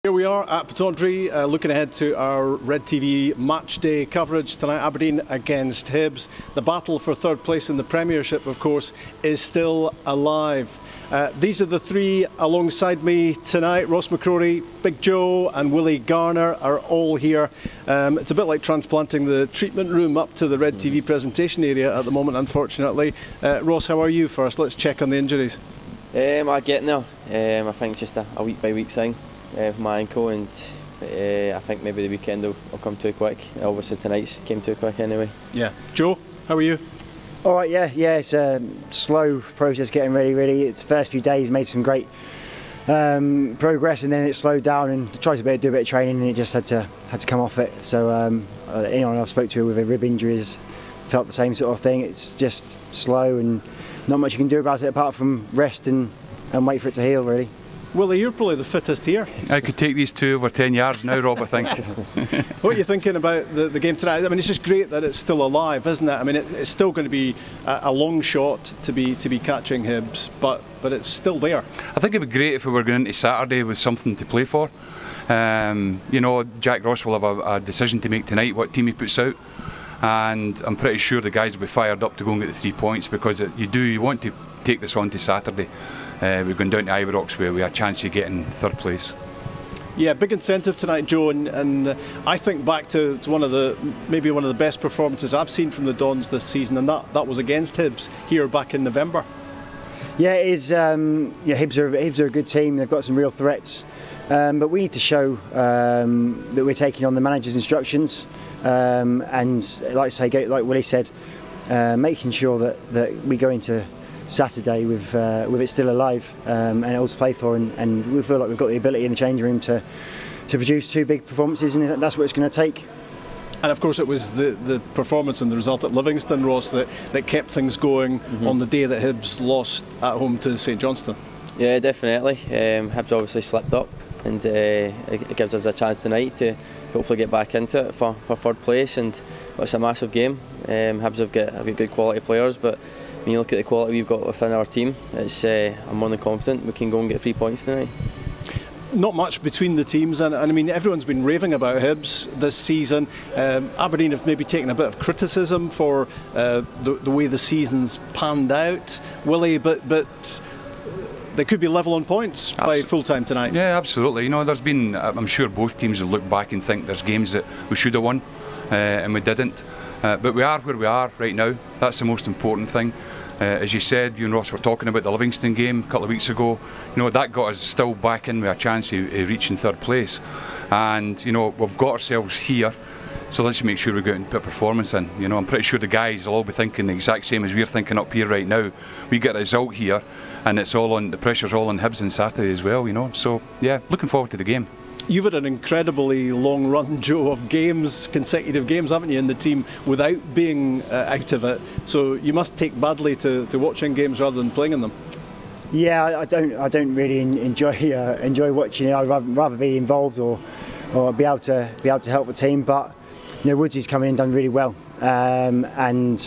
Here we are at Pittodrie, looking ahead to our RedTV match day coverage tonight. Aberdeen against Hibs. The battle for third place in the Premiership, of course, is still alive. These are the three alongside me tonight. Ross McCrorie, Big Joe and Willie Garner are all here. It's a bit like transplanting the treatment room up to the RedTV presentation area at the moment, unfortunately. Ross, how are you first? Let's check on the injuries. I'm getting there. I think it's just a week by week thing. My ankle, and I think maybe the weekend will come too quick. Obviously tonight's came too quick anyway. Yeah. Joe, how are you? All right, yeah, it's a slow process getting ready really. It's the first few days made some great progress, and then it slowed down and tried to do a bit of training, and it just had to come off it. So anyone I've spoke to with a rib injury has felt the same sort of thing. It's just slow and not much you can do about it apart from rest and wait for it to heal really. Willie, you're probably the fittest here. I could take these two over 10 yards now, Rob, I think. What are you thinking about the game tonight? I mean, it's just great that it's still alive, isn't it? I mean, it's still going to be a long shot to be catching Hibs, but it's still there. I think it'd be great if we were going into Saturday with something to play for. You know, Jack Ross will have a decision to make tonight, what team he puts out. And I'm pretty sure the guys will be fired up to go and get the 3 points, because you want to take this on to Saturday. We're going down to Ibrox where we have a chance of getting third place. Yeah, big incentive tonight, Joe, and I think back to maybe one of the best performances I've seen from the Dons this season, and that was against Hibs here back in November. Yeah, it is. Hibs are a good team. They've got some real threats, but we need to show that we're taking on the manager's instructions, and like Willie said, making sure that we go into Saturday with it still alive and all to play for, and we feel like we've got the ability in the changing room to produce two big performances, and that's what it's going to take. And of course it was the performance and the result at Livingston, Ross, that kept things going on the day that Hibs lost at home to St Johnstone. Yeah, definitely. Hibs obviously slipped up, and it gives us a chance tonight to hopefully get back into it for third place, and it's a massive game. Hibs have got good quality players, but when you look at the quality we've got within our team, I'm more than confident we can go and get 3 points tonight. Not much between the teams, and I mean everyone's been raving about Hibs this season. Aberdeen have maybe taken a bit of criticism for the way the season's panned out, Willie, but they could be level on points by full time tonight. Yeah, absolutely. You know, there's been, I'm sure both teams will look back and think there's games that we should have won and we didn't. But we are where we are right now. That's the most important thing. As you said, you and Ross were talking about the Livingston game a couple of weeks ago. You know, that got us still back in with a chance of reaching third place. And, you know, we've got ourselves here, so let's make sure we go out and put a performance in. You know, I'm pretty sure the guys will all be thinking the exact same as we're thinking up here right now. We get a result here, and the pressure's all on Hibs on Saturday as well, you know. So, yeah, looking forward to the game. You've had an incredibly long run, Joe, of games, consecutive games, haven't you, in the team without being out of it. So you must take badly to watching games rather than playing in them. Yeah, I don't really enjoy watching it. I'd rather be involved or be able to help the team. But you know, Woodsy's come in and done really well, and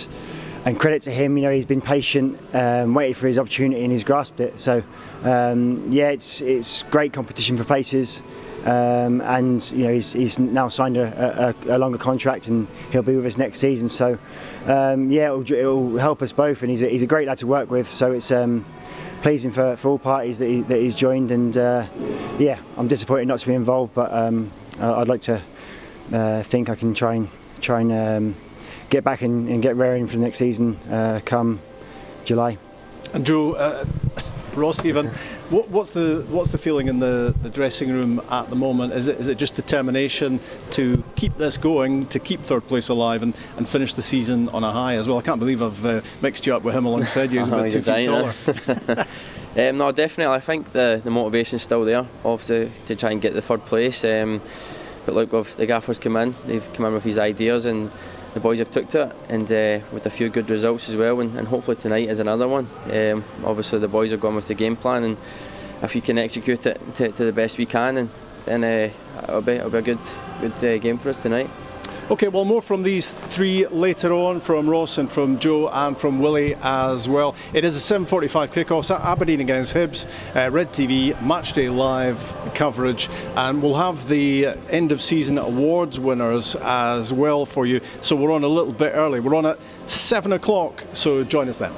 credit to him. You know, he's been patient, waited for his opportunity, and he's grasped it. So yeah, it's great competition for places. And you know, he's now signed a longer contract, and he'll be with us next season. So yeah, it'll help us both, and he's a great lad to work with. So it's pleasing for all parties that he's joined. And yeah, I'm disappointed not to be involved, but I'd like to think I can try and get back and get raring for the next season come July. And Joe, Ross, even what's the feeling in the dressing room at the moment? Is it just determination to keep this going, to keep third place alive, and finish the season on a high as well? I can't believe I've mixed you up with him alongside you. He's about 2 feet taller. No, definitely. I think the motivation's still there, obviously, to try and get the third place. But look, the gaffers come in. They've come in with his ideas, and the boys have took to it, and with a few good results as well, and hopefully tonight is another one. Obviously the boys are going with the game plan, and if we can execute it to the best we can, and then it'll be a good game for us tonight. Okay, well, more from these three later on, from Ross and from Joe and from Willie as well. It is a 7:45 kickoff, so Aberdeen against Hibs, Red TV, Matchday Live coverage, and we'll have the end of season awards winners as well for you. So we're on a little bit early. We're on at 7 o'clock, so join us then.